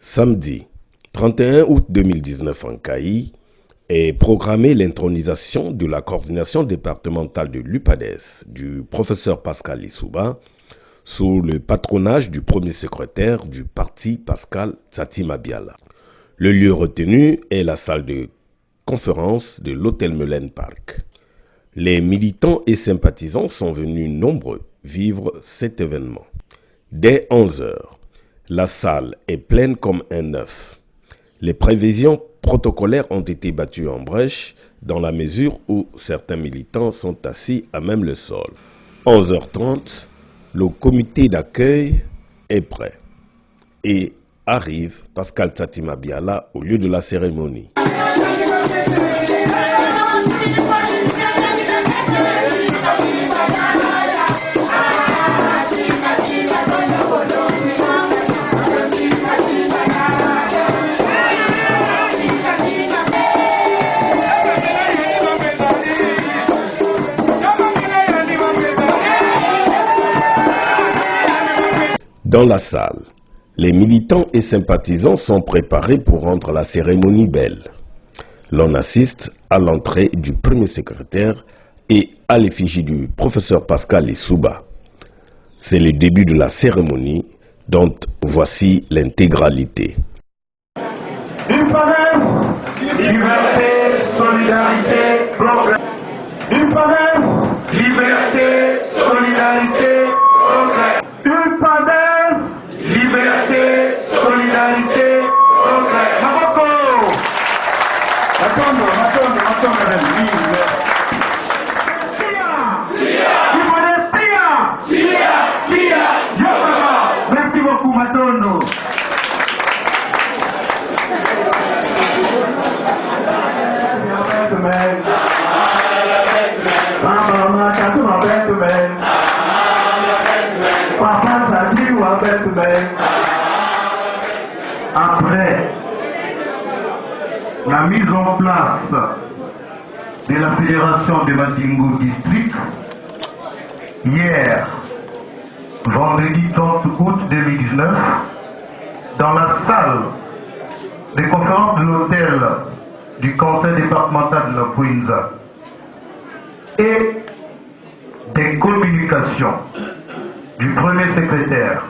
Samedi 31 août 2019 en CAI est programmée l'intronisation de la coordination départementale de l'UPADES du professeur Pascal Lissouba sous le patronage du premier secrétaire du parti Pascal Tsati Mabiala. Le lieu retenu est la salle de conférence de l'hôtel Melen Park. Les militants et sympathisants sont venus nombreux vivre cet événement. Dès 11 h, la salle est pleine comme un œuf. Les prévisions protocolaires ont été battues en brèche dans la mesure où certains militants sont assis à même le sol. 11h30, le comité d'accueil est prêt et arrive Pascal Tsati Mabiala au lieu de la cérémonie. Dans la salle, les militants et sympathisants sont préparés pour rendre la cérémonie belle. L'on assiste à l'entrée du premier secrétaire et à l'effigie du professeur Pascal Lissouba. C'est le début de la cérémonie dont voici l'intégralité. UPADES, liberté, solidarité, progrès. UPADES, liberté, solidarité, progrès. UPADES, liberté, solidarité, progrès. Maboko! Matondo, merci beaucoup, Matondo. Après la mise en place de la fédération de Mandingo District, hier, vendredi 30 août 2019, dans la salle de conférence de l'hôtel du conseil départemental de la Kouinza et des communications du premier secrétaire,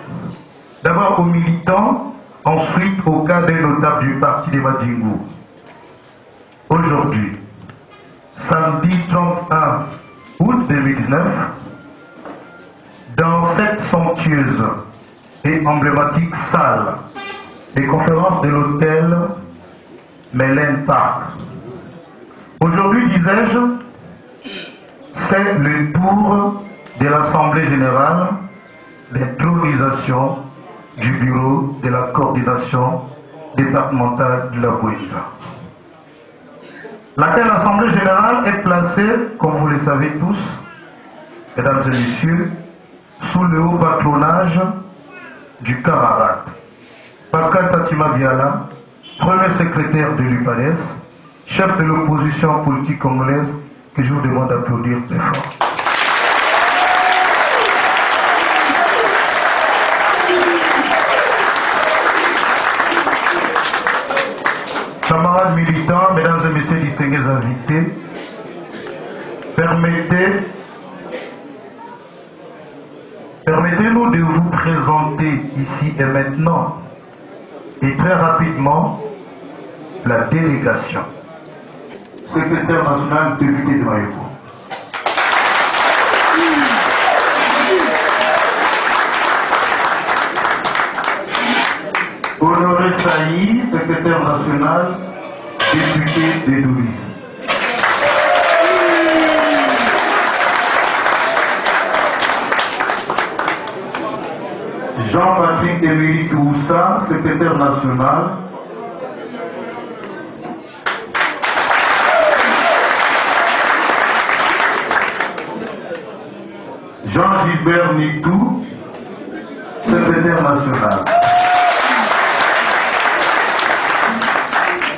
d'abord aux militants, ensuite au cadre notable du parti des Mandingo. Aujourd'hui, samedi 31 août 2019, dans cette somptueuse et emblématique salle des conférences de l'hôtel Melen Park. Aujourd'hui, disais-je, c'est le tour de l'Assemblée générale d'intronisation du bureau de la coordination départementale de la Kouinza. Laquelle Assemblée générale est placée, comme vous le savez tous, mesdames et messieurs, sous le haut patronage du camarade Pascal Tsati Mabiala, premier secrétaire de l'UPADES, chef de l'opposition politique congolaise, que je vous demande d'applaudir très fort. Camarades militants, mesdames et messieurs distingués invités, permettez-nous de vous présenter ici et maintenant, et très rapidement, la délégation. Secrétaire national député de Mayoko. Honoré Saï, secrétaire national député de Doulis. Jean-Patrick Émilie Oussa, secrétaire national. Jean-Gilbert Nitou, secrétaire national.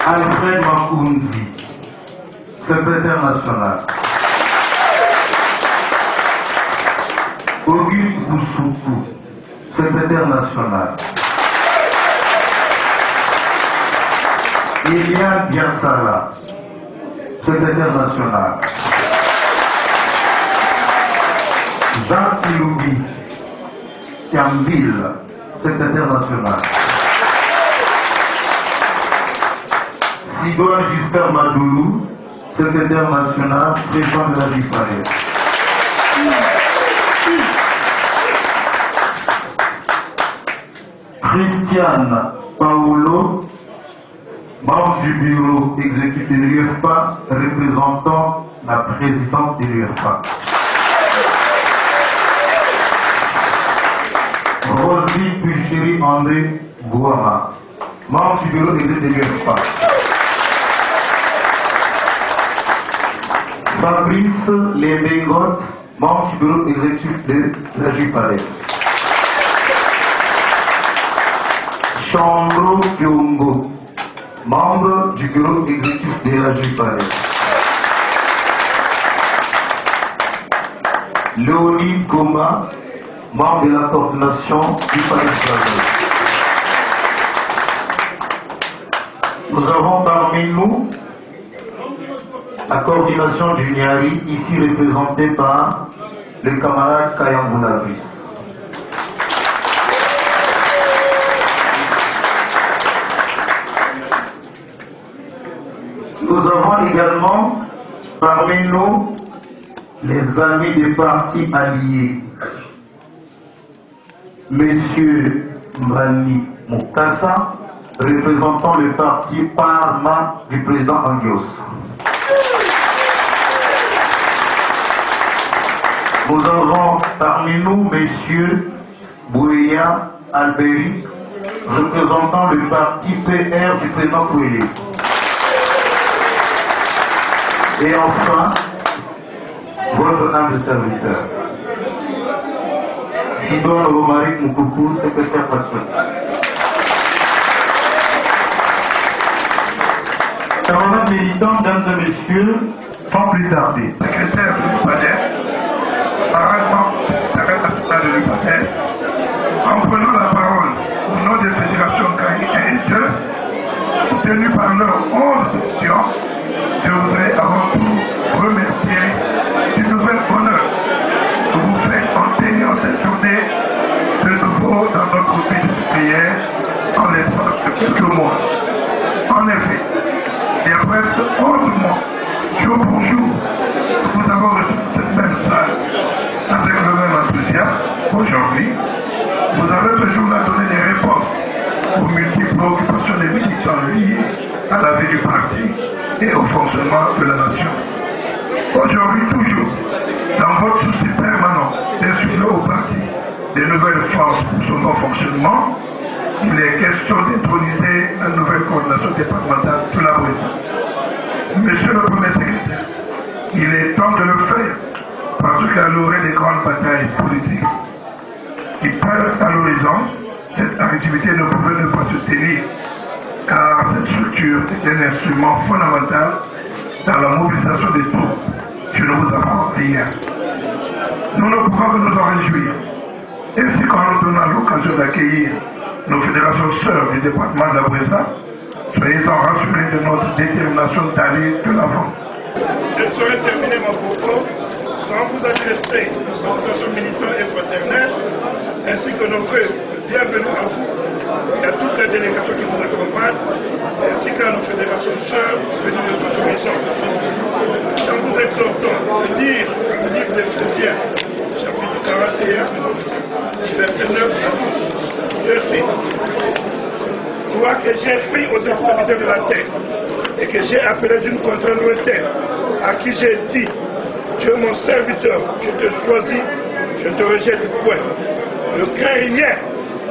Alfred Makounzi, secrétaire national. Auguste Boussoukou, secrétaire national. Elia Biansala, secrétaire national. Jacques Iloubi, Kiamville, secrétaire national. Sigouin Giscard Madoulou, secrétaire national, président de la JIPADES. Christiane Paolo, membre du bureau exécutif de l'UEFPA, représentant la présidente de l'UEFPA. Rosie Pucheri André Gouama, membre du bureau exécutif de l'UEFPA. Fabrice Lébengot, membre du bureau exécutif de la JIPADES. Chandro Kyongo, membre du bureau exécutif de la JIPADES. Léonie Goma, membre de la coordination du Palais. Nous avons parmi nous la coordination du Niari, ici représentée par le camarade Kayamboulavis. Nous avons également parmi nous les amis des partis alliés. Monsieur Mbani Moukassa, représentant le parti Parma du président Angios. Nous avons parmi nous Monsieur Bouya Alberi, représentant le parti PR du président Kouélé. Et enfin, votre humble serviteur, Sidon Romaric Moukoukou, secrétaire national. Camarades militants, mesdames et messieurs, sans plus tarder. Secrétaire de l'UPADES, parlement secrétaire national de l'UPADES, en prenant la parole au nom des fédérations CAI 1 et 2, soutenues par leurs 11 sections, je voudrais avant tout remercier du nouvel honneur que vous faites en tenant cette journée de nouveau dans notre vie de citoyen en l'espace de quelques mois. En effet, il y a presque 11 mois, jour pour jour, nous avons reçu cette même salle avec le même enthousiasme. Aujourd'hui, vous avez ce jour-là donné des réponses aux multiples préoccupations des militants liées à la vie du parti et au fonctionnement de la nation. Aujourd'hui, toujours, dans votre souci permanent d'insuffler au parti des nouvelles forces pour son bon fonctionnement, il est question d'introniser la nouvelle coordination départementale de la Brésil. Monsieur le Premier secrétaire, il est temps de le faire parce qu'à l'orée des grandes batailles politiques qui peuvent à l'horizon, cette activité ne pouvait ne pas se tenir car cette structure est un instrument fondamental dans la mobilisation des troupes. Je ne vous apprends rien. Nous ne pouvons que nous en réjouir. Ainsi qu'en nous donnant l'occasion d'accueillir nos fédérations sœurs du département de la Bréza, soyez-en rassurés de notre détermination d'aller de l'avant. Je ne saurais terminer mon propos sans vous adresser nos salutations militants et fraternelles, ainsi que nos vœux de bienvenue à vous et à toutes les délégations qui vous accompagnent, ainsi qu'à nos fédérations sœurs venues de toute horizon. Quand vous exhortons de lire le livre d'Éphésiens, chapitre 41, versets 9 à 12, je cite: toi que j'ai pris aux extrémités de la terre et que j'ai appelé d'une contrée lointaine, à qui j'ai dit, tu es mon serviteur, je te choisis, je ne te rejette point. Ne crains rien,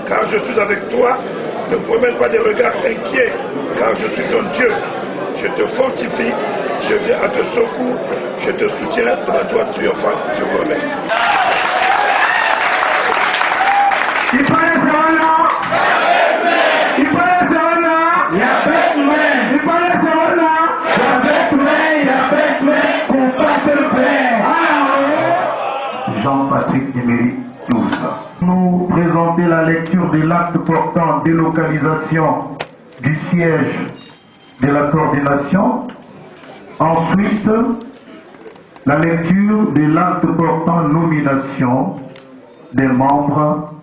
car je suis avec toi. Ne promène pas des regards inquiets, car je suis ton Dieu. Je te fortifie, je viens à te secours, je te soutiens de ma droite triomphante. Je vous remercie. Jean-Patrick Emery Toussa. Nous présenter la lecture de l'acte portant délocalisation du siège de la coordination. Ensuite, la lecture de l'acte portant nomination des membres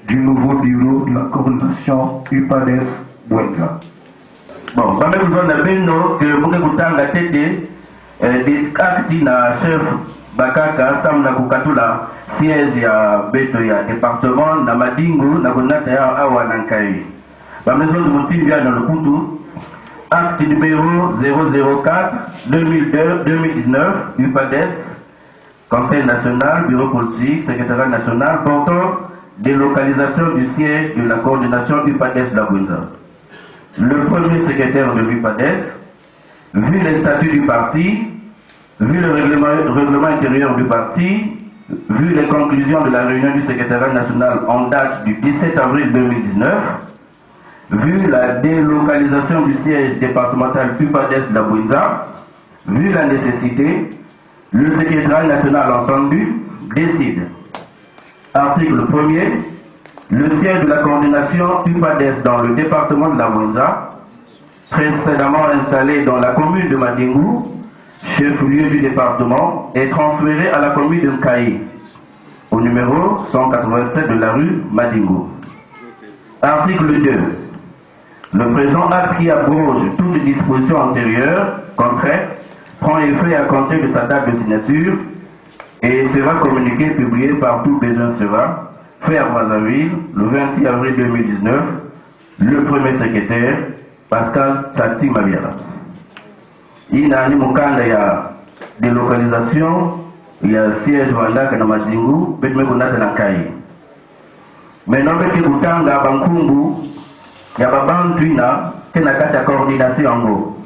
du nouveau bureau de la coordination UPADES Bwenza. Bon, quand même, nous avons que vous avez des actes na chef Bakaka, Sam na Kukatula, siège ya Beto ya département, na Madingu, na Gonata ya Awa Nankai. La maison de Montim vient dans le Koutou. Acte numéro 004-2019, UPADES, Conseil national, Bureau politique, Secrétariat national, portant délocalisation du siège de la coordination UPADES de la Bwenza. Le premier secrétaire de l'UPADES, vu les statuts du parti, vu le règlement intérieur du parti, vu les conclusions de la réunion du secrétariat national en date du 17 avril 2019, vu la délocalisation du siège départemental UPADES de la Bwenza, vu la nécessité, le secrétariat national entendu décide. Article 1er. Le siège de la coordination UPADES dans le département de la Bwenza, précédemment installé dans la commune de Madingu, chef-lieu du département, est transféré à la commune de Nkaï, au numéro 187 de la rue Madingu. Article 2. Le présent acte qui abroge toute disposition antérieure, contraire, prend effet à compter de sa date de signature et sera communiqué et publié par tout besoin sera fait à Brazzaville le 26 avril 2019, le premier secrétaire, Pascal Sati Mabiala. Il y a un mukanda ya délocalisation, il y a siège Vandaka na Madingu, Betme Konata na Kai. Maintenant, Betme Kutanga Bankungu, il y a Baban Tuina, qui n'a qu'à coordination en gros.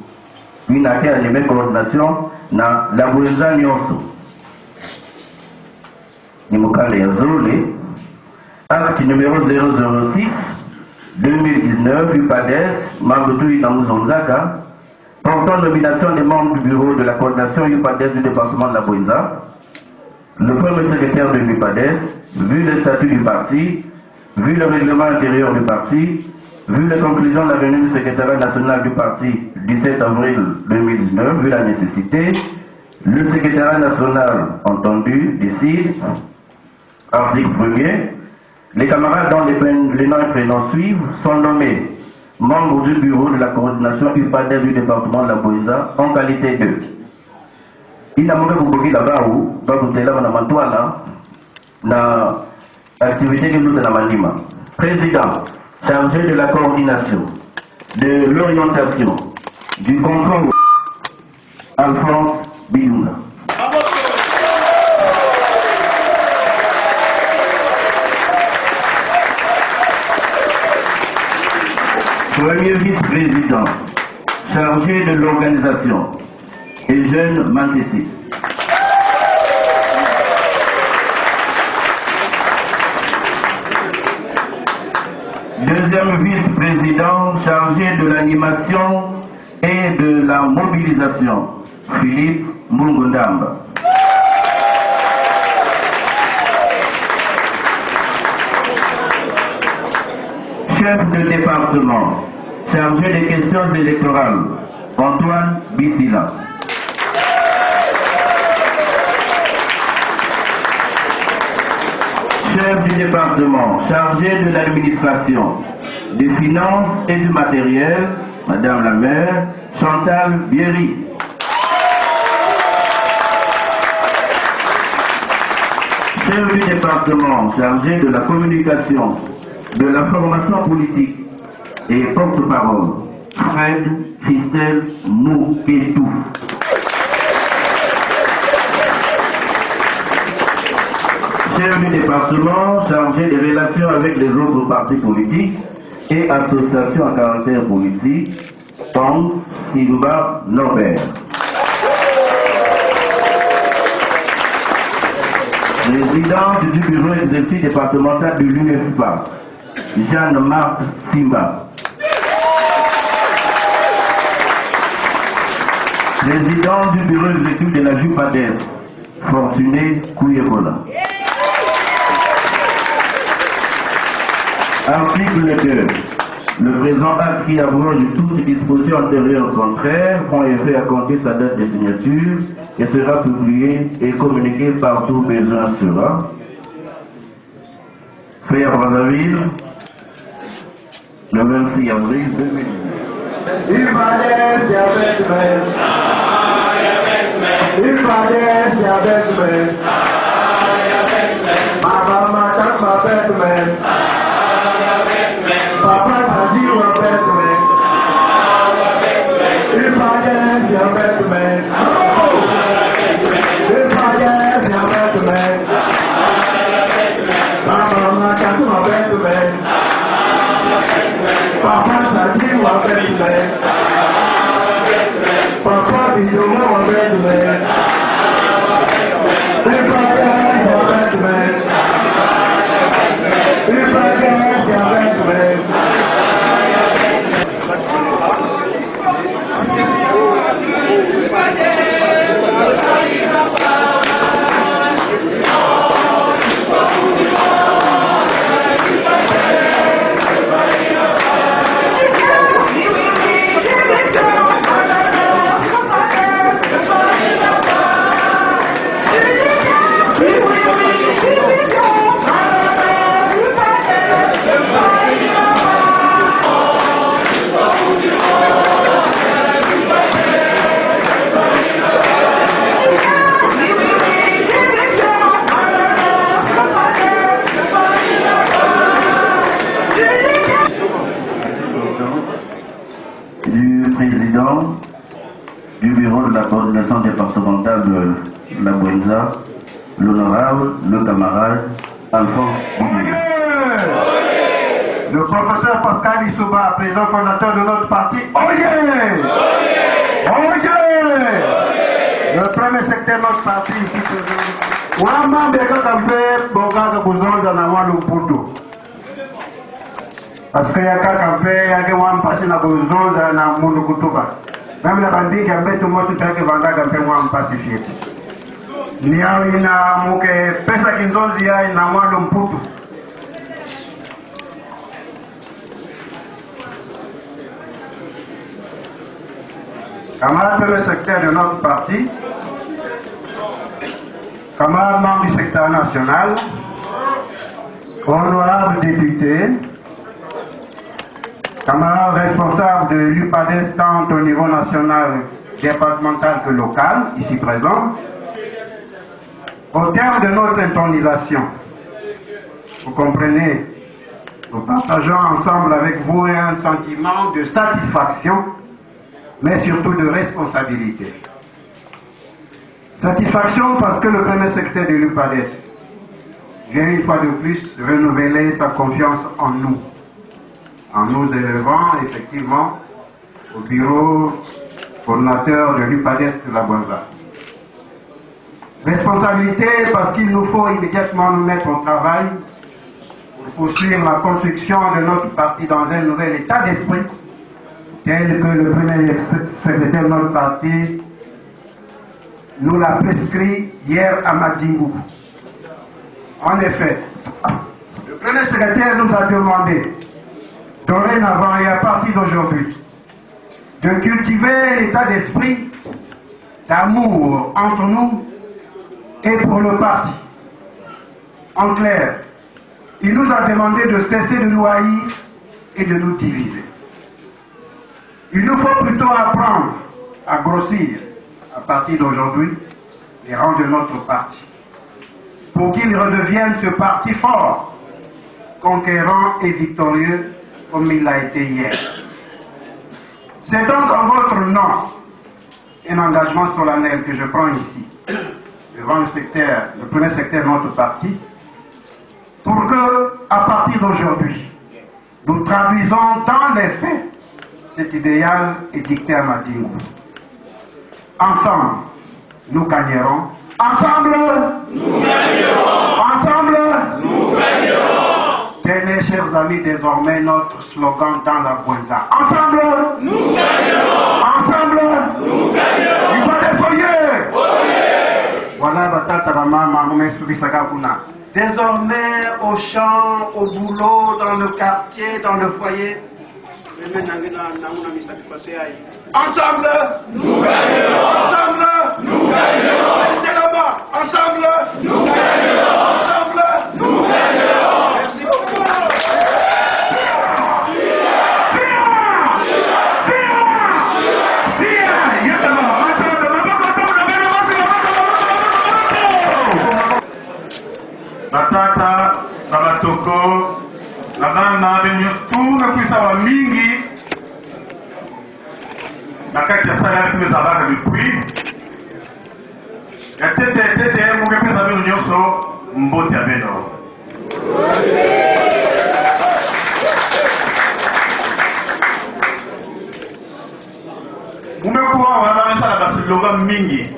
Il n'a qu'à animer coordination na la Bwenza Nyonso. Ni mukanda ya Zole. Acte numéro 006-2019, UPADES, Magoutouï Namuzonzaka, portant nomination des membres du bureau de la coordination UPADES du département de la Bwenza. Le premier secrétaire de l'UPADES, vu le statut du parti, vu le règlement intérieur du parti, vu les conclusions de la réunion du secrétariat national du parti 17 avril 2019, vu la nécessité, le secrétariat national entendu décide. Article 1er. Les camarades dont les noms et prénoms suivent sont nommés membres du bureau de la coordination UPADES du département de la Bwenza en qualité de. Il n'a pas beaucoup là-bas où, dans le télé, on a mantoana, na activité que nous avons. Président, chargé de la coordination, de l'orientation, du contrôle, Alphonse Bilouna. Premier vice-président, chargé de l'organisation, Eugène Mantessi. Deuxième vice-président, chargé de l'animation et de la mobilisation, Philippe Mungundamba. Chef de département, chargé des questions électorales, Antoine Bissila. Chef du département, chargé de l'administration, des finances et du matériel, Madame la maire, Chantal Bierry. Chef du département, chargé de la communication, de la formation politique et porte-parole, Fred Christelle Mouketou. Chef du département, chargé des relations avec les autres partis politiques et associations à caractère politique, Tong Simba Norbert. Président du bureau exécutif départemental de l'UFPA, Jeanne-Marc Simba. Président du bureau exécutif de la JUPADES, Fortuné Kouyebola. Article 2. Le présent acte qui abroge toutes les dispositions antérieures contraires prend effet à compter sa date de signature et sera publié et communiqué par tout besoin sera. Fait à Brazzaville, le 26 avril 2010. Président du bureau de la coordination départementale de la Bouenza, l'honorable, le camarade Alphonse Boudouin. Le professeur Pascal Issouba, président fondateur de notre parti. Oyez! Oyez! Le premier secteur de notre parti ici présent. Wama Beka Kampe, Boga Kuzonza Nawa Lumputu. Parce qu'il y a quelqu'un qui a passé na Kuzonza na Mundu Kutuba. Même la bandit qui a fait tout le monde, tout le monde a pacifié. Niao ina muke pesa kinzozi ya ina Mwando Mputu. Camarade premier secrétaire de notre parti, camarade membre du secteur national, honorable député, camarade responsable de l'UPADES tant au niveau national, départemental que local, ici présent. Au terme de notre intronisation, vous comprenez, nous partageons ensemble avec vous un sentiment de satisfaction, mais surtout de responsabilité. Satisfaction parce que le premier secrétaire de l'UPADES vient une fois de plus renouveler sa confiance en nous élevant effectivement au bureau coordinateur de l'UPADES de la Bouenza. Responsabilité parce qu'il nous faut immédiatement nous mettre au travail pour poursuivre la construction de notre parti dans un nouvel état d'esprit tel que le premier secrétaire de notre parti nous l'a prescrit hier à Madingou. En effet, le premier secrétaire nous a demandé, dorénavant et à partir d'aujourd'hui, de cultiver l'état d'esprit d'amour entre nous et pour le parti. En clair, il nous a demandé de cesser de nous haïr et de nous diviser. Il nous faut plutôt apprendre à grossir, à partir d'aujourd'hui, les rangs de notre parti, pour qu'il redevienne ce parti fort, conquérant et victorieux comme il l'a été hier. C'est donc en votre nom un engagement solennel que je prends ici, devant le premier secteur de notre parti, pour que, à partir d'aujourd'hui, nous traduisons dans les faits cet idéal édicté à Madingou. Ensemble, nous gagnerons. Ensemble, nous gagnerons. Ensemble, nous gagnerons. Tel est, chers amis, désormais notre slogan dans la Bouenza. Ensemble, nous gagnerons. Ensemble, nous gagnerons. Il va déployer. Voilà, Batata Mama, Sakakuna. Désormais, au champ, au boulot, dans le quartier, dans le foyer, Ensemble, nous gagnerons. Ensemble, nous gagnerons. Mettez la main. Ensemble, nous gagnerons. Ensemble, nous gagnerons. Merci beaucoup. Batata, Babatoko, Nabana, Benyustu, Nakuisa wa mingi, Nakati ya sana tume zabaka depuis. Ya tete, munge pesa venu nyoso, mbote aveno. Mumekuwa wanamesa na basiloga mingi.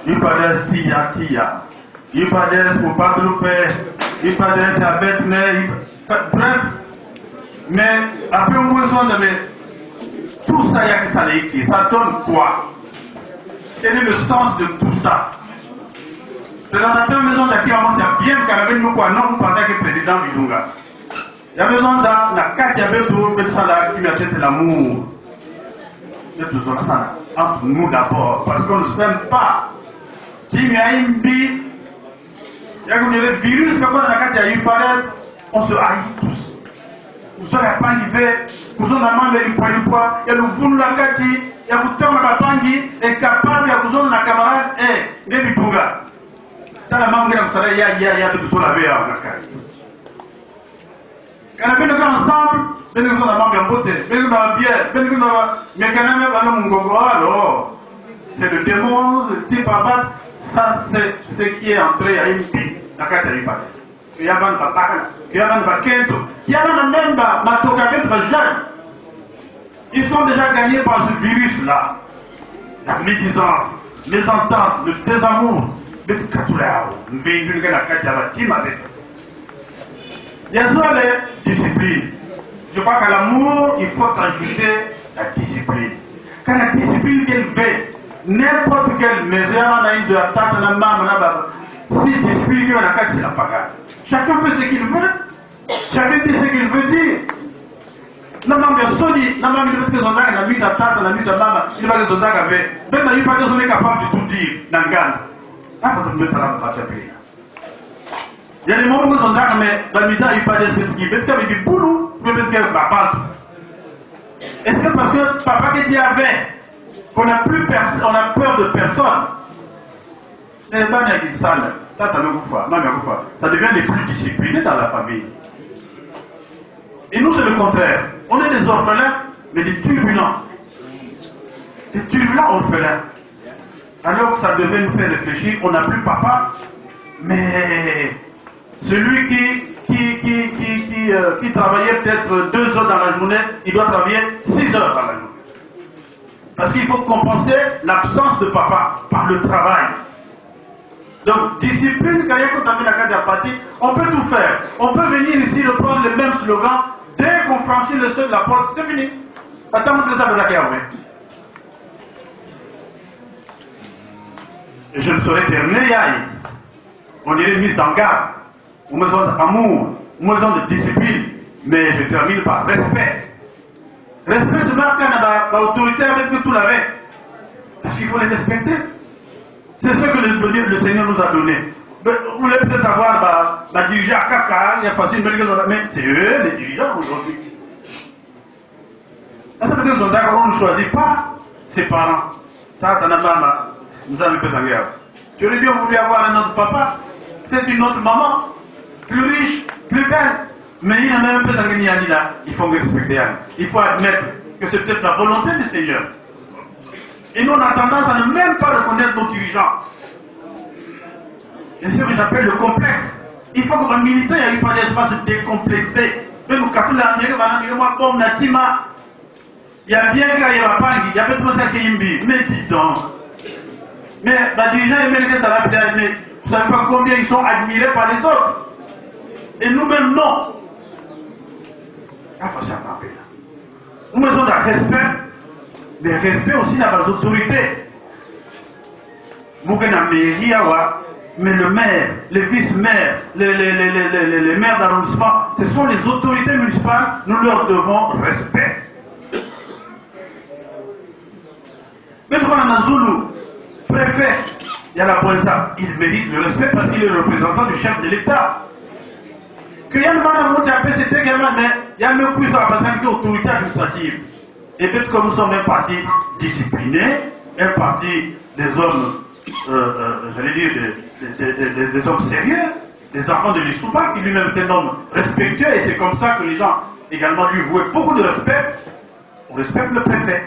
Ipades tia. Ipades pour pas tout faire. Ipades à Bethne. Bref. Mais après on besoin de tout ça y a que ça donne quoi? Quel est le sens de tout ça? Le présentateur maison d'accueil avance bien carrément nous quoi non vous pensez que le président du Dunga. Il y a besoin d'un la carte, il y a besoin de ça là qui a peut-être l'amour. De tout ça entre nous d'abord parce qu'on ne s'aime pas. Qui y a une bille, il y a le virus, mais quand on a la carte, il y a eu paresse, on se haït tous. Nous sommes pas arrivés, nous sommes dans le poids, il y a le boulot la carte, il y a le temps de la pangi, et capable, il y a le la camarade, et Gabi Tunga. Dans la mangue, il y a tout ça la veille à la carte. Quand on est ensemble, nous sommes dans la beauté, nous sommes dans la bière, nous sommes dans la. Mais quand on est dans le alors, c'est le démon, le type à battre. Ça, c'est ce qui est entré à une vie. La carte à l'Ipades. Il y a un Bakana, il y a un Bakento, il y a un même Matokabet jeune. Ils sont déjà gagnés par ce virus-là. La médisance, les ententes, le désamour. Il y a ça les disciplines. Je crois qu'à l'amour, il faut ajouter la discipline. Quand la discipline qu'elle fait, n'importe quelle mesure, on a une de la tête, on a marre, si discipline, on a quatre, c'est la pagade. Chacun fait ce qu'il veut, chacun dit ce qu'il veut dire. Non, mais Sony, non, mais il veut que les gens aient mis à tête, on a mis à maman, il va les gens avec. Maintenant, il n'y a pas de gens capables de tout dire, dans le Ghana. Ah, il faut te mettre à la partie. Il y a des moments où ils sont là, mais dans le milieu, il n'y a pas d'esprit qui veut qu'il y ait du boulot, mais peut-être qu'il y a partout. Est-ce que parce que papa qui dit avait, qu'on a plus on a peur de personne, ça devient les plus disciplinés dans la famille. Et nous, c'est le contraire. On est des orphelins, mais des turbulents. Des turbulents orphelins. Alors que ça devait nous faire réfléchir, on n'a plus papa, mais celui qui travaillait peut-être 2 heures dans la journée, il doit travailler 6 heures dans la journée. Parce qu'il faut compenser l'absence de papa par le travail. Donc, discipline, quand on a mis la carte à partie, on peut tout faire. On peut venir ici reprendre le même slogan. Dès qu'on franchit le seuil de la porte, c'est fini. Attends, on les a de la guerre. Je ne saurais terminer, on dirait mise en garde. On a besoin d'amour, on a besoin de discipline. Mais je termine par respect. Respect, c'est marqué dans l'autorité avec que tout l'avait. Parce qu'il faut les respecter. C'est ce que le Seigneur nous a donné. Vous voulez peut-être avoir dirigé à Kaka, il y a facile, mais c'est eux les dirigeants aujourd'hui. Ça peut être qu'on ne choisit pas ses parents. Tata Namama, nous avons fait en guerre. Tu aurais bien voulu avoir un autre papa, c'est une autre maman, plus riche, plus belle. Mais il y a même un peu d'Angani là, il faut respecter. Il faut admettre que c'est peut-être la volonté du Seigneur. Et nous, on a tendance à ne même pas reconnaître nos dirigeants. C'est ce que j'appelle le complexe. Il faut que le militaire n'ait pas d'espace décomplexé. Mais nous, quand on a dit que il y a bien qu'il y a pas, il y a peut-être ça qui est mais dis donc. Mais les dirigeants, mais vous ne savez pas combien ils sont admirés par les autres. Et nous-mêmes, non. Nous avons besoin d'un respect, mais respect aussi dans les autorités. Nous avons mairie, Mais le maire, les vice-maires, les maires d'arrondissement, ce sont les autorités municipales, nous leur devons respect. Maintenant, dans Zulu, préfet, il y a la Boisa, il mérite le respect parce qu'il est le représentant du chef de l'État. Que Yann Van monter à PCT également, mais il y a le plus à passer autorité administrative. Et peut-être que nous sommes un parti discipliné, un parti des hommes, j'allais dire, des hommes sérieux, des enfants de l'Issouba, qui lui-même est un homme respectueux, et c'est comme ça que les gens également lui vouaient beaucoup de respect. On respecte le préfet.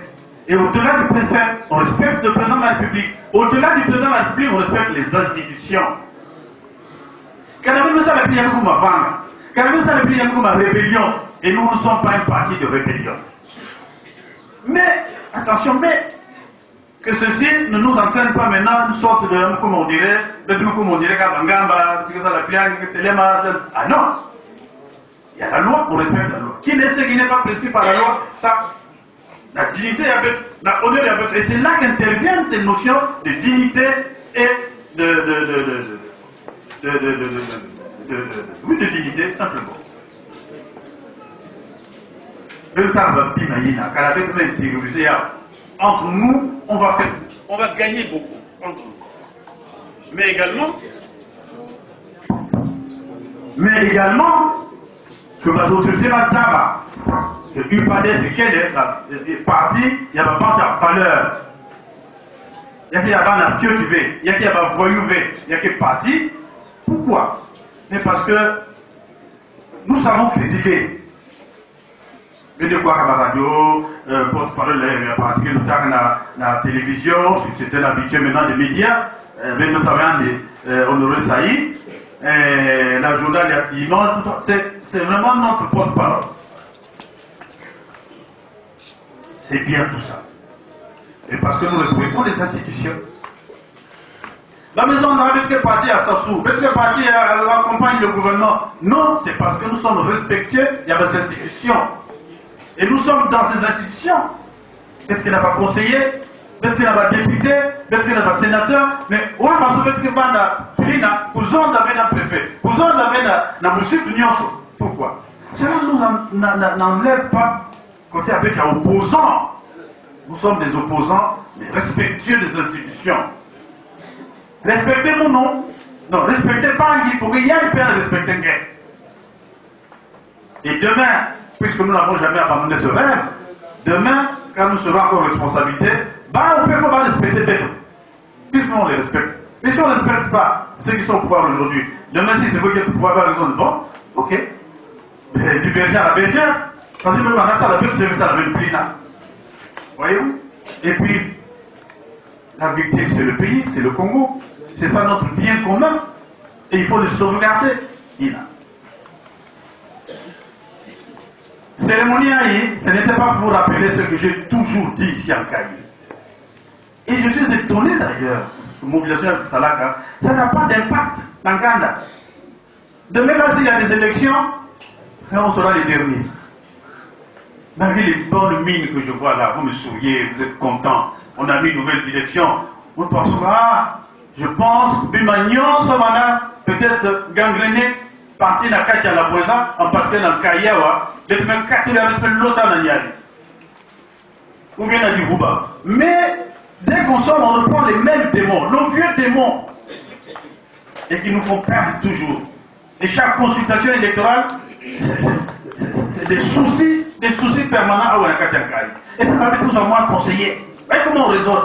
Et au-delà du préfet, on respecte le président de la République. Au-delà du président de la République, on respecte les institutions. Quand on a ça, la rébellion, et nous ne sommes pas un parti de rébellion. Mais, attention, mais, que ceci ne nous entraîne pas maintenant une sorte de, comme on dirait, ah non! Il y a la loi, on respecte la loi. Qui n'est pas prescrit par la loi, ça, la dignité, la honneur, et c'est là qu'interviennent ces notions de dignité et oui, de dignité, simplement. Entre nous, on va gagner beaucoup, entre nous. Mais également, que les autorités Mazaba, que UPADES, quel est parti, il y a pas de valeur. Il y a un fieu tu veux, il y a un voyou, il y a un parti. Pourquoi? Mais parce que nous savons critiquer. Mais de quoi à la radio, porte-parole, parti que nous avons dans la télévision, c'était l'habitué maintenant des médias, mais nous savons Honoré Saïd, la journal immense, tout ça, c'est vraiment notre porte-parole. C'est bien tout ça. Et parce que nous respectons les institutions. La maison n'a pas quel parti à Sassou, quel parti accompagne le gouvernement. Non, c'est parce que nous sommes respectueux, il y a des institutions. Et nous sommes dans ces institutions. Peut-être qu'il n'y a pas conseiller, peut-être qu'il n'y a pas député, peut-être qu'il n'y a pas sénateur, mais on va se mettre qu'il y a vous en avez un préfet, vous en avez un monsieur Nyonso. Pourquoi? Cela n'enlève pas côté avec un opposant. Nous sommes des opposants, mais respectueux des institutions. Respectez mon nom. Non, respectez pas un guide, pour qu'il y ait un père respecter un gars. Et demain, puisque nous n'avons jamais abandonné ce rêve, demain, quand nous serons encore en responsabilité, on peut pas respecter bête. Puisque nous on les respecte. Mais si on ne respecte pas ceux qui sont au pouvoir aujourd'hui, demain si c'est vous qui êtes au pouvoir, ils ont dit bon, ok, mais du berger à la bergère, parce que même en ça, la bête service à la même prix là. Voyez-vous? Et puis, la victime, c'est le pays, c'est le Congo. C'est ça notre bien commun. Et il faut le sauvegarder. Cérémonie Aïe, ce n'était pas pour vous rappeler ce que j'ai toujours dit ici en Caï. Et je suis étonné d'ailleurs, mobilisation avec Salaka, ça n'a pas d'impact dans Ganda. Demain, là, s'il y a des élections, on sera les derniers. Malgré les bonnes mines que je vois là, vous me souriez, vous êtes contents, on a mis une nouvelle direction. Vous pensez, je pense que Bimagnon, Somana, peut-être gangréné, parti dans la cache à la Boisa, en particulier dans le Kayawa, peut-être même 4 avec l'Osa Nanyali. Ou bien à Divouba. Mais dès qu'on sort, on reprend les mêmes démons, nos vieux démons, et qui nous font perdre toujours. Et chaque consultation électorale, c'est des soucis permanents à Ouanakatiankai. Et c'est pas avec nous en moins conseiller. Voyez comment on raisonne.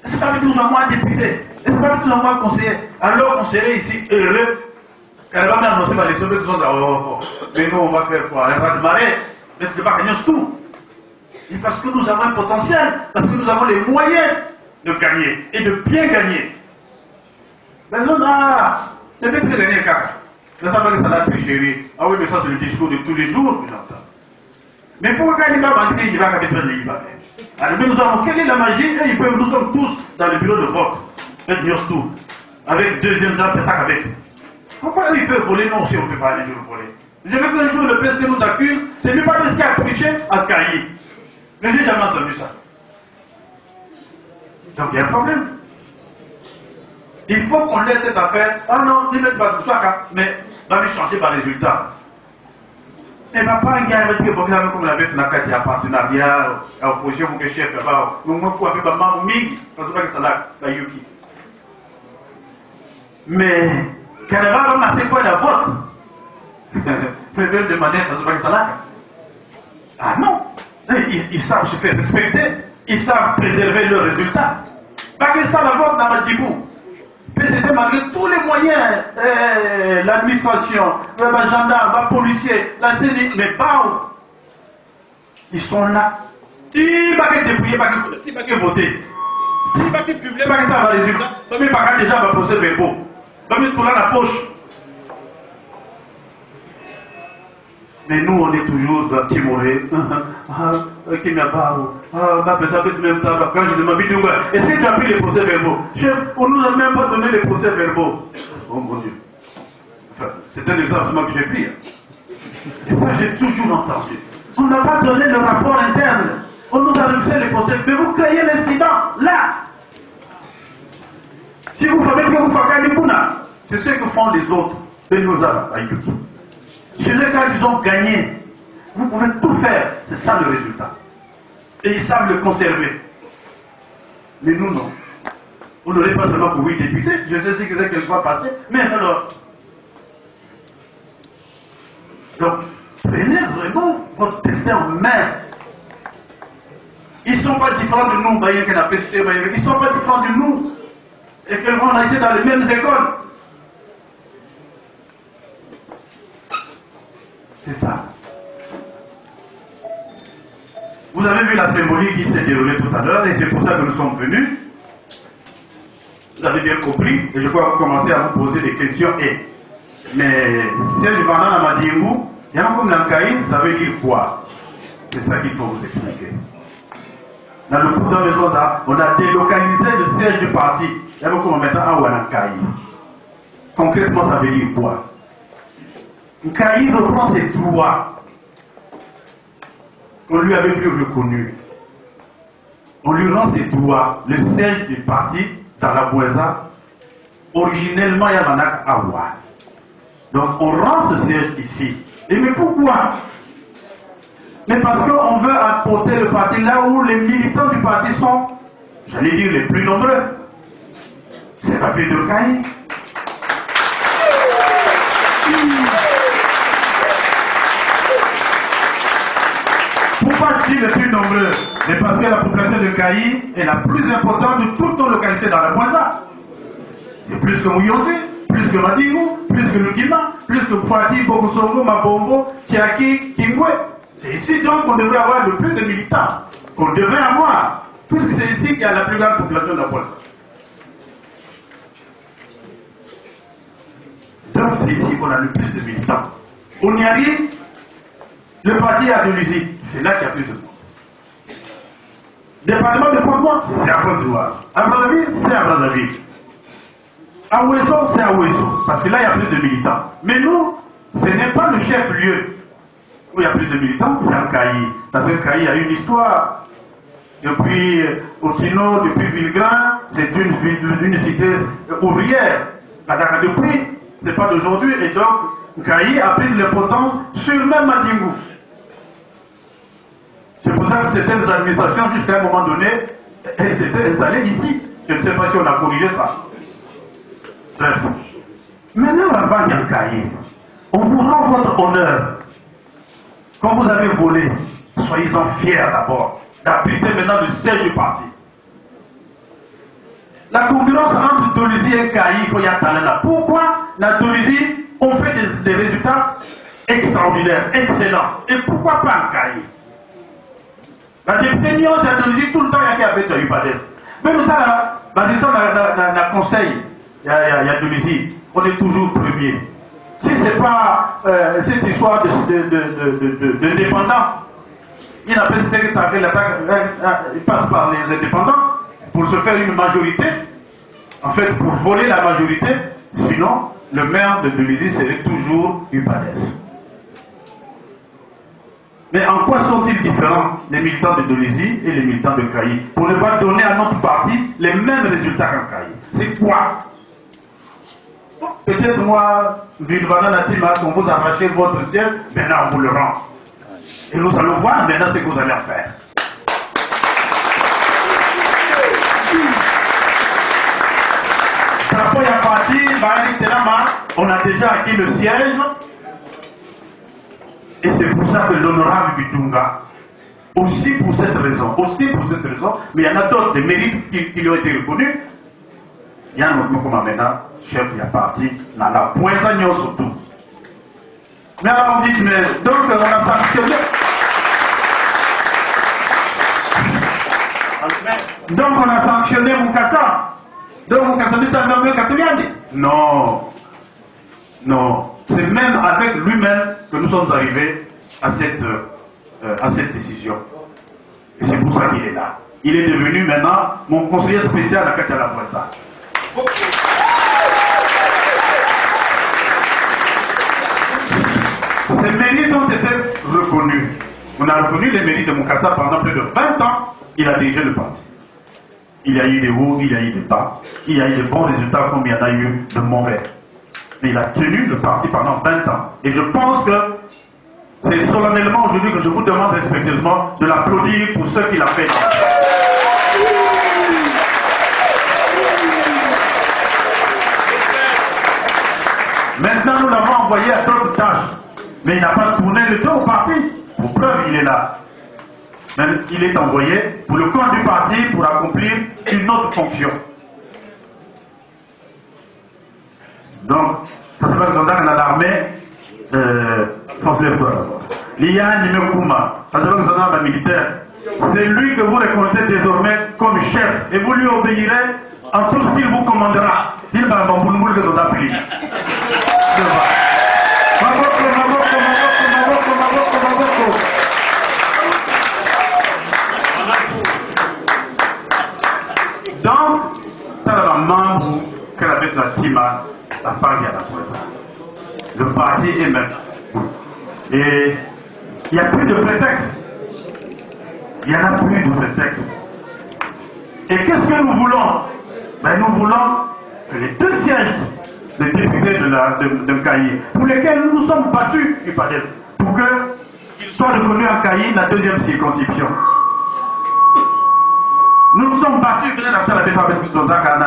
C'est pas avec nous en moins député. Et c'est pas avec nous en moins conseiller. Alors qu'on serait ici heureux. Quand elle va m'annoncer par les sommets, mais nous on va faire quoi? Elle va démarrer. Peut-être que pas tout. Et parce que nous avons un potentiel, parce que nous avons les moyens de gagner et de bien gagner. Mais non, peut-être que gagner car. Ça va être la tricherie. Ah oui, mais ça c'est le discours de tous les jours que j'entends. Mais pourquoi quand il va banquer, il va mettre le livre? Alors nous avons quelle est la magie? Et nous sommes tous dans le bureau de vote. Faites tout. Avec deuxième temps, c'est ça qu'avec. Pourquoi ils peuvent voler? Non, si on ne peut pas aller voler. Je veux qu'un jour le PST nous accuse, c'est lui pas parce qu'il a triché à Caï. Mais j'ai jamais entendu ça. Donc il y a un problème. Il faut qu'on laisse cette affaire. Ah non, ne mettez pas tout ça, mais va me changer par résultat. Et papa, il y a un truc comme la bête n'a qu'à dire partenariat, à opposition, mon chef là-bas. Moi, pour appeler maman, Ming, ça se passe que ça là, la Yuki. Mais, Canada, on a fait quoi la vote? Prévelle de manière, ça se passe que ça là. Ah non! Ils savent se faire respecter, ils savent préserver leurs résultats. Pas que ça, la vote n'a pas dit bout. C'était malgré tous les moyens, l'administration, les gendarmes, les policiers, la CENI, mais pas. Ils sont là. Tu vas que dépouiller, tu vas que voter. Tu vas que publier, tu vas que avoir les résultats. Tu vas que déjà avoir procès verbaux. Tu vas tout là dans la poche. Mais nous, on est toujours timorés. Qui m'a pas. Quand je demande, est-ce que tu as pris les procès verbaux? Chef, on ne nous a même pas donné les procès verbaux. Oh mon Dieu. Enfin, c'est un exemple que j'ai pris. Et ça, j'ai toujours entendu. On n'a pas donné le rapport interne. On nous a refusé les procès. Mais vous créez l'incident là. Si vous savez que vous faites des Pouna, c'est ce que font les autres. Et nous avons. Chez eux, quand ils ont gagné, vous pouvez tout faire. C'est ça le résultat. Et ils savent le conserver. Mais nous, non. On n'aurait pas seulement pour 8 députés. Je sais ce que c'est qu'elle soit passée. Mais alors. Donc, prenez vraiment votre destin en main. Ils ne sont pas différents de nous. Ils ne sont pas différents de nous. Et qu'on a été dans les mêmes écoles. C'est ça. Vous avez vu la symbolique qui s'est déroulée tout à l'heure, et c'est pour ça que nous sommes venus. Vous avez bien compris, et je crois que vous commencez à vous poser des questions. Mais Serge Banana m'a dit, Yamakoum Nankaï, ça veut dire quoi? C'est ça qu'il faut vous expliquer. Dans le coup de maison, on a délocalisé le siège du parti. Yamakoum en mettant un Wanankaï. Concrètement, ça veut dire quoi? Nkaï reprend ses droits qu'on lui avait plus reconnus. On lui rend ses droits. Le siège du parti dans la Boueza, originellement Yamanak Awa. Donc on rend ce siège ici. Et mais pourquoi? Mais parce qu'on veut apporter le parti là où les militants du parti sont, j'allais dire, les plus nombreux. C'est la ville de Kaï. Pourquoi je dis les plus nombreux? Mais parce que la population de Kaï est la plus importante de toutes nos localités dans la Boueza. C'est plus que Mouyonzi, plus que Madimou, plus que Lukima, plus que Poiti, Bokosongo, Mabombo, Tiaki, Kingwe. C'est ici donc qu'on devrait avoir le plus de militants, qu'on devrait avoir, puisque c'est ici qu'il y a la plus grande population de la Boueza. Donc c'est ici qu'on a le plus de militants. On y arrive, le parti a de l'usine, c'est là qu'il y a plus de monde. Département de Pointe-Noire, c'est à Pointe-Noire. À Brazzaville, c'est à Brazzaville. À Ouesso, c'est à Ouesso, parce que là, il y a plus de militants. Mais nous, ce n'est pas le chef-lieu où il y a plus de militants, c'est en Kaï. Parce que Kaï a une histoire. Depuis Otino, depuis Villegrain, c'est une cité ouvrière. Depuis, ce n'est pas d'aujourd'hui, et donc Kaï a pris de l'importance sur même Madingou. C'est pour ça que certaines administrations, jusqu'à un moment donné, elles étaient installées ici. Je ne sais pas si on a corrigé ça. Bref. Maintenant, là-bas, il y a Kaï. On vous rend votre honneur. Quand vous avez volé, soyez-en fiers d'abord d'habiter maintenant le siège du parti. La concurrence entre Dolisie et Kaï, il faut y attendre là. Pourquoi la Dolisie, on fait des résultats extraordinaires, excellents. Et pourquoi pas en Kaï? La députée Nyon, c'est à Dolisie, tout le temps, il y a qui avait eu Padès. Mais nous, dans le conseil, il y a Dolisie, on est toujours premier. Si ce n'est pas cette histoire de dépendants, il n'a pas été l'attaque, il passe par les indépendants pour se faire une majorité, en fait pour voler la majorité, sinon le maire de Dolisie serait toujours UPADES. Mais en quoi sont-ils différents, les militants de Dolisie et les militants de Kaï, pour ne pas donner à notre parti les mêmes résultats qu'en Kaï? C'est quoi? peut-être moi, Vilvana Natima, on vous arrachez votre siège, maintenant on vous le rend. Et nous allons voir maintenant ce que vous allez en faire. On a déjà acquis le siège. Et c'est pour ça que l'honorable Bitunga, aussi pour cette raison, mais il y en a d'autres, des mérites qui lui ont été reconnus. Il y a un autre comme maintenant, chef, il y a parti, dans la poisson surtout. Mais alors on dit, mais donc on a sanctionné. Donc on a sanctionné Moukassa. Donc Moukassa dit ça veut dire non. Non. C'est même avec lui-même que nous sommes arrivés à cette décision. Et c'est pour ça qu'il est là. Il est devenu maintenant mon conseiller spécial à Katia Lapoissa. Ces mérites ont été reconnus. On a reconnu les mérites de Moukassa pendant plus de 20 ans. Il a dirigé le parti. Il y a eu des hauts, il y a eu des bas. Il y a eu de bons résultats comme il y en a eu de mauvais. Mais il a tenu le parti pendant 20 ans. Et je pense que c'est solennellement aujourd'hui que je vous demande respectueusement de l'applaudir pour ce qu'il a fait. Maintenant, nous l'avons envoyé à d'autres tâches. Mais il n'a pas tourné le dos au parti. Pour preuve, il est là. Même il est envoyé pour le compte du parti pour accomplir une autre fonction. Donc, ça se passe dans l'armée, Liya Nimekuma, ça se passe dans la militaire. C'est lui que vous reconnaissez désormais comme chef et vous lui obéirez en tout ce qu'il vous commandera. Il va vous le que vous appelez. Donc, ça va membre que la bête de Tima, ça part à la poisson. Le parti est même. Et il n'y a plus de prétexte. Il n'y en a plus de prétexte. Et qu'est-ce que nous voulons? Ben, nous voulons que les 2 sièges des députés de Kayi, pour lesquels nous nous sommes battus, pour qu'ils soient reconnus en Kayi, la 2e circonscription. Nous nous sommes battus à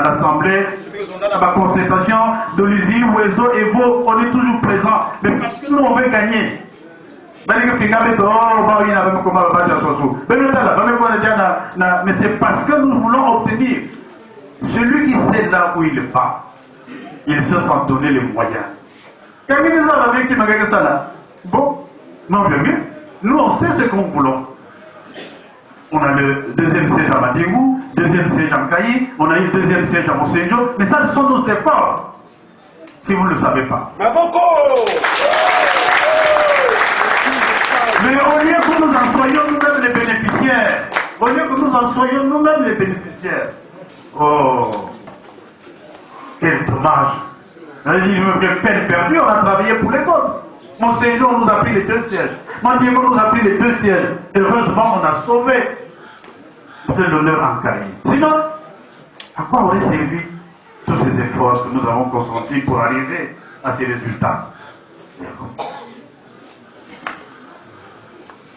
l'Assemblée, à la concertation de l'usine, Ouezo et Vaux, on est toujours présents. Mais parce que nous, on veut gagner. Mais c'est parce que nous voulons obtenir. Celui qui sait là où il va, il se sent donner les moyens. Bon, non, bien mieux. Nous, on sait ce qu'on voulons. On a le 2e siège à Madingou, 2e siège à Kayi, on a eu le 2e siège à Mosenjo, mais ça, ce sont nos efforts. Si vous ne le savez pas. Mais au lieu que nous en soyons nous-mêmes les bénéficiaires, oh, quel dommage. Peine perdue, on a travaillé pour les autres. Mosenjo, on nous a pris les 2 sièges. Madingou nous a pris les 2 sièges. Heureusement, on a sauvé l'honneur en Kayi. Sinon, à quoi aurait servi tous ces efforts que nous avons consentis pour arriver à ces résultats?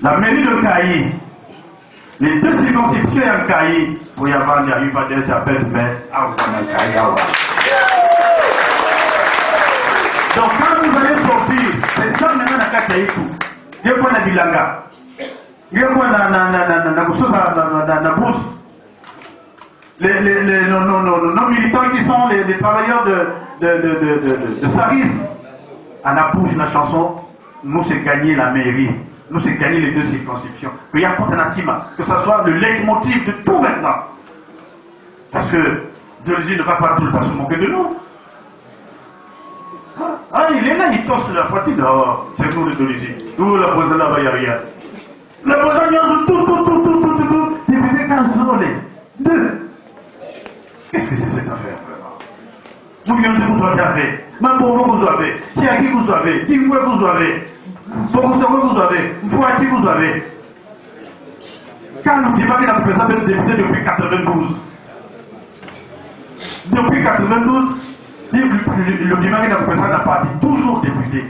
La mairie de Kayi, les 2 circonscriptions en Kayi, pour y avoir des Upades, j'appelle, mais à Kayi. Donc quand vous allez sortir, c'est ça maintenant dans Kayi tout. Il y a quoi dans Bilanga? Il y a quoi dans la bourse? Nos militants qui sont les travailleurs de Saris, à la bouche de la chanson, nous c'est gagner la mairie, nous c'est gagner les 2 circonscriptions. Que Yakontanatima, que ce soit le leitmotiv de tout maintenant. Parce que Delzy ne va pas tout le temps se moquer de nous. Ah, il est là, il tosse la poitrine. Oh, c'est nous le Delzy. Nous, la présidente là-bas, il n'y a rien. La présidente, tout. Député Kanzolé. 2. Qu'est-ce que c'est cette affaire, vraiment? Vous lui avez vous avez fait. Même pour vous avez. Si à qui vous avez. Qui vous avez. Pour vous avez. Vous à qui vous avez. Quand nous disons qu'il a présenté le député depuis 92. Depuis 92, Le Bimangé n'a pas un parti, toujours député.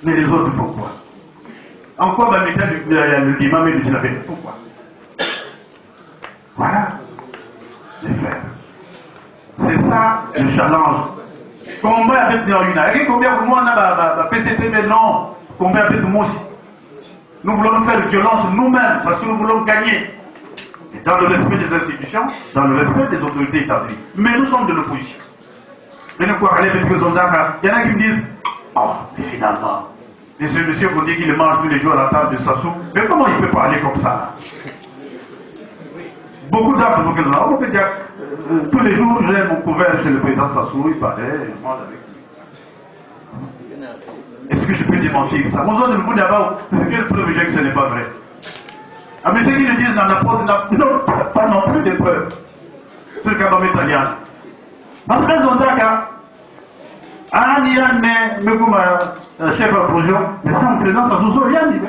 Mais les autres, pourquoi? Encore dans le Bimangé de Djinabé, pourquoi? Voilà, les frères. C'est ça le challenge. Combat avec Néoyuna. Et combien de moi on a PCT maintenant? Combien avec moi aussi? Nous voulons faire violence nous-mêmes parce que nous voulons gagner. Et dans le respect des institutions, dans le respect des autorités établies. Mais nous sommes de l'opposition. Et nous quoi aller avec les Ondaka. Il y en a qui me disent, oh, mais finalement, et ce monsieur qu'on dit qu'il mange tous les jours à la table de Sassou, mais comment il peut parler comme ça là? Beaucoup d'armes de vos on peut dire, tous les jours, j'ai mon couvert chez le président Sassou, il parlait, je mange avec lui. Est-ce que je peux démentir ça? Moi, je ne vous dis pas, quelle preuve j'ai que ce n'est pas vrai? Ah, mais ceux qui le disent n'en apportent pas non plus des preuves. C'est le cas dans l'italien. En très longtemps, ah, il y a un chef de projet, mais ça, le président Sassou, rien dit.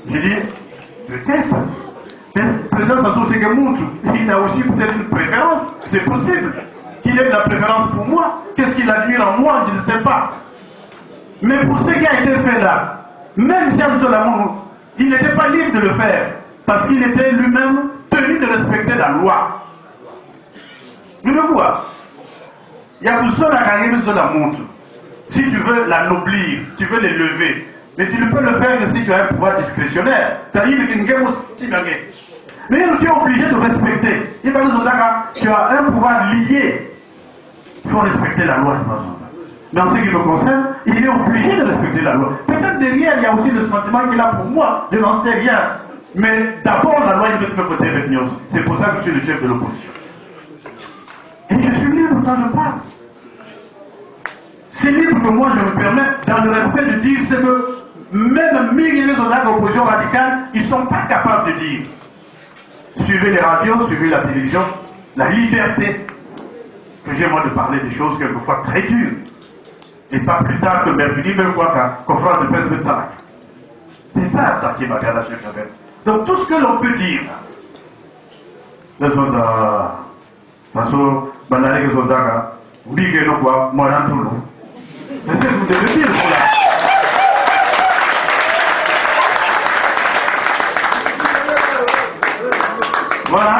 J'ai dit, peut-être. Mais le président Sassou, c'est que Moutou, il a aussi peut-être une préférence. C'est possible qu'il ait de la préférence pour moi. Qu'est-ce qu'il admire en moi, je ne sais pas. Mais pour ce qui a été fait là, même si Amsolamou, il n'était pas libre de le faire, parce qu'il était lui-même tenu de respecter la loi. Vous le voyez. Il y a besoin de la montre. Si tu veux la noblir, tu veux l'élever, mais tu ne peux le faire que si tu as un pouvoir discrétionnaire. C'est-à-dire mais tu es obligé de respecter. Tu as un pouvoir lié. Il faut respecter la loi. Dans ce qui me concerne, il est obligé de respecter la loi. Peut-être derrière, il y a aussi le sentiment qu'il a pour moi. Je n'en sais rien. Mais d'abord, la loi, il doit me voter avec nous. C'est pour ça que je suis le chef de l'opposition. Et je suis libre quand je parle. C'est libre que moi, je me permets, dans le respect, de dire ce que même milliers de soldats d'opposition radicale, ils ne sont pas capables de dire. Suivez les radios, suivez la télévision, la liberté que j'ai moi de parler des choses quelquefois très dures. Et pas plus tard que mercredi, même quoi qu'à conférence de presse de Sarak. C'est ça, Sarti Magana, chef Chabel. Donc tout ce que l'on peut dire, les soldats, façon, banale que soldats, oui que nous quoi, moi dans tout le monde. Mais c'est ce que vous devez dire pour là. Voilà,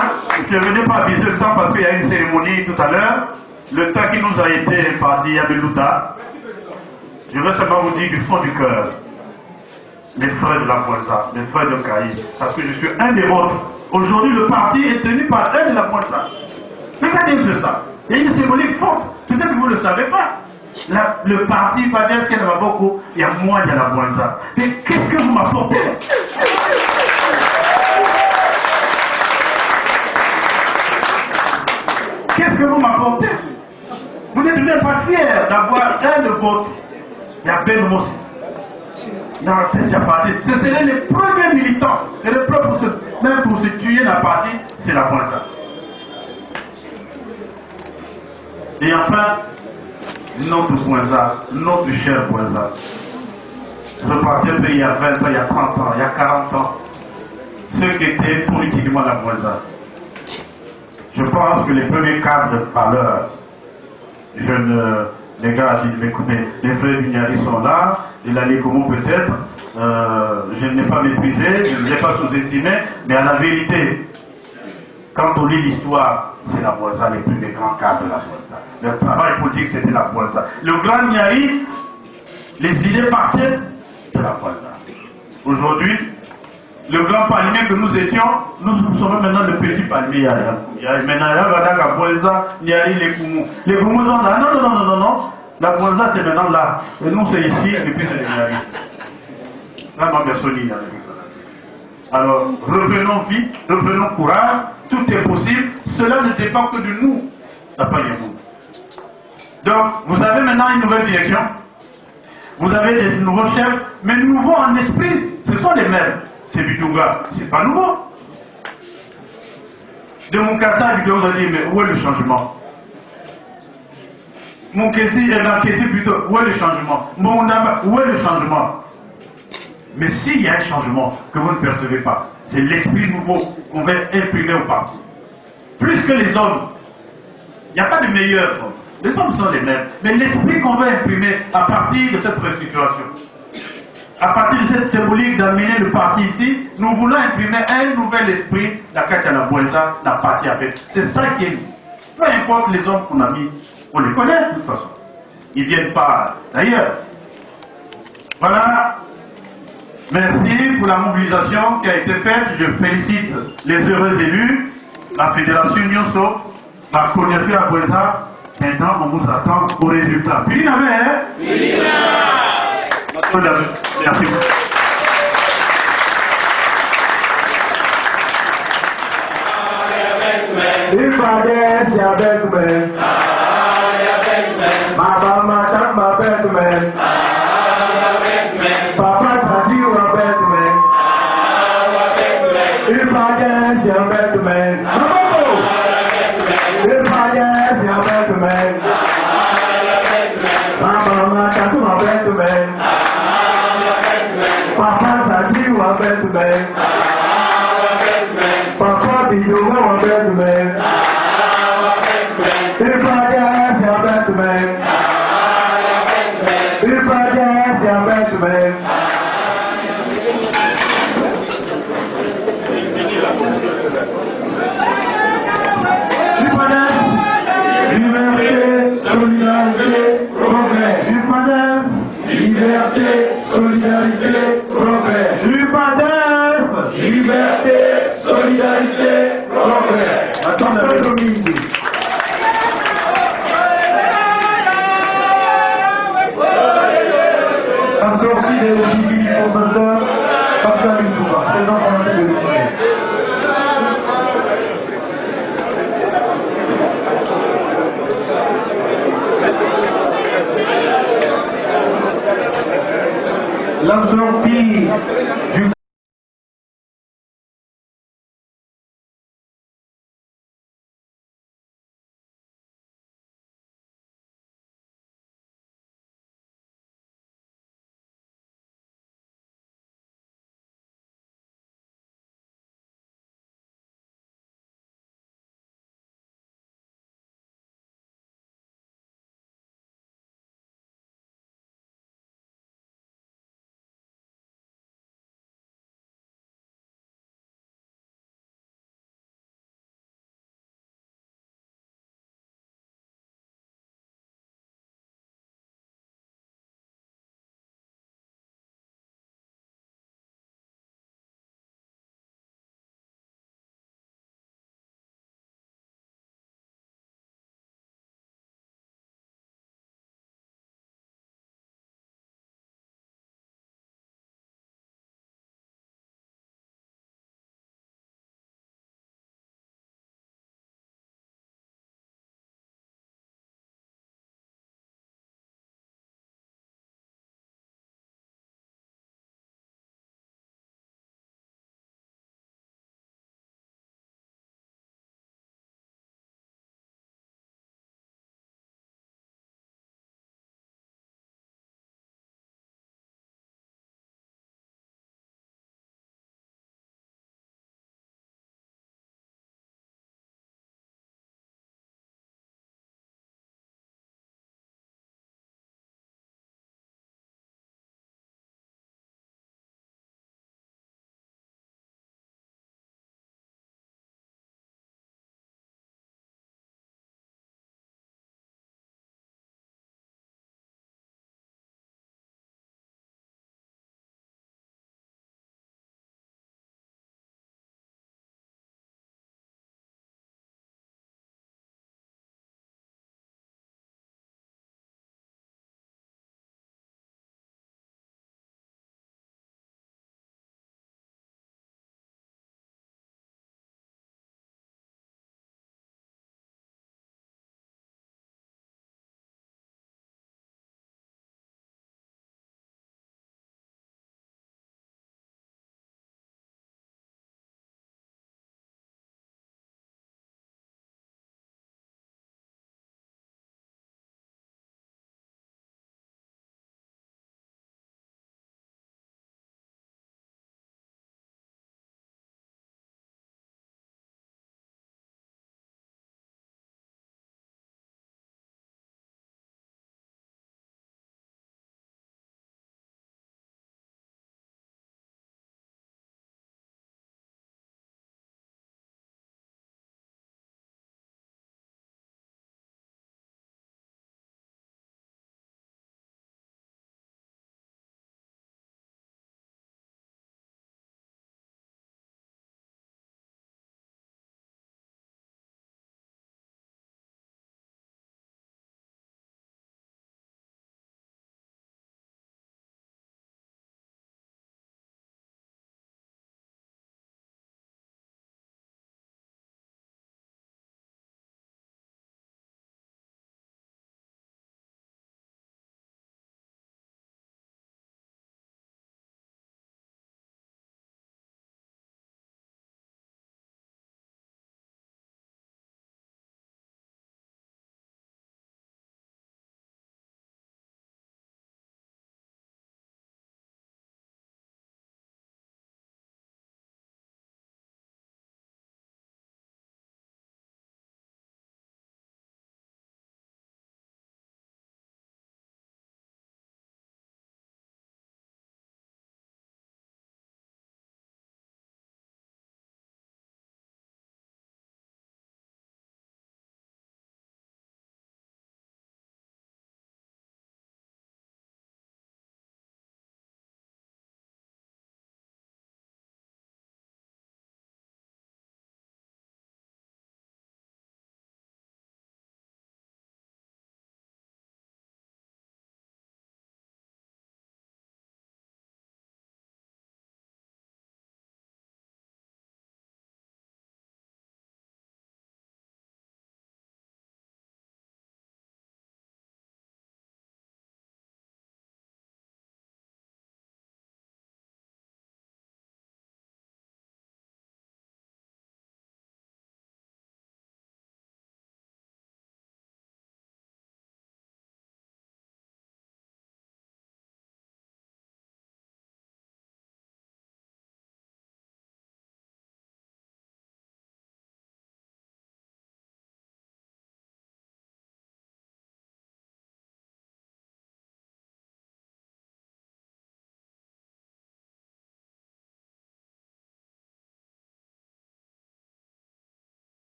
je ne venais pas aviser le temps parce qu'il y a une cérémonie tout à l'heure. Le temps qui nous a été imparti à Belouta. Je veux seulement vous dire du fond du cœur, les frères de la Poinza, les frères de Caï, parce que je suis un des vôtres. Aujourd'hui, le parti est tenu par un de la Poinza. Regardez ça. Il y a une cérémonie forte. Peut-être que vous ne le savez pas. Le parti Fadès, qu'il y en a beaucoup, il y a moi, il y a la Poinza. Mais qu'est-ce que vous m'apportez? Qu'est-ce que vous m'apportez? Vous n'êtes même pas fiers d'avoir un de vôtres. Il y a Ben Mossi. Dans la partie. Ce seraient les premiers militants. Et les premiers même pour se tuer la partie, c'est la Poinza. Et enfin, notre Poinza, notre cher Poinza. Je partais il y a 20 ans, il y a 30 ans, il y a 40 ans. Ceux qui étaient politiquement la Poinza. Je pense que les premiers cadres valeurs, les gars, écoutez, les frères Bignari sont là, et la Lécomo peut-être, je ne l'ai pas méprisé, je ne l'ai pas sous-estimé, mais à la vérité, quand on lit l'histoire, c'est la Poinza, les plus grands cadres de la Poinza. Le travail politique, c'était la Poinza. Le grand Niari, les idées partaient de la Poinza. Aujourd'hui, le grand palmier que nous étions, nous sommes maintenant le petit palmier. Il y a maintenant la Poinza, Niari, les Koumou. Les Koumou sont là. Non. La Poinza, c'est maintenant là. Et nous, c'est ici, et puis c'est Niari. Là, ma personne, alors, reprenons vie, reprenons courage. Tout est possible. Cela ne dépend que de nous. Appelez-vous. Donc, vous avez maintenant une nouvelle direction. Vous avez des nouveaux chefs, mais nouveaux en esprit. Ce sont les mêmes. C'est Bitunga, c'est pas nouveau. De Moukassa, Bitunga, vous allez dire, mais où est le changement? Moukessi, plutôt, où est le changement? Moundamba, où est le changement? Mais s'il y a un changement que vous ne percevez pas, c'est l'esprit nouveau qu'on va imprimer au parti. Plus que les hommes. Il n'y a pas de meilleurs. Les hommes sont les mêmes. Mais l'esprit qu'on va imprimer à partir de cette restructuration, à partir de cette symbolique d'amener le parti ici, nous voulons imprimer un nouvel esprit, la Katiana Bouenza, la partie avec. C'est ça qui est. Peu importe les hommes qu'on a mis, on les connaît de toute façon. Ils ne viennent pas d'ailleurs. Voilà. Merci pour la mobilisation qui a été faite. Je félicite les heureux élus, la Fédération Nyonso, la communauté à Bouenza. Maintenant, on vous attend au résultat. Puis, merci. La sortie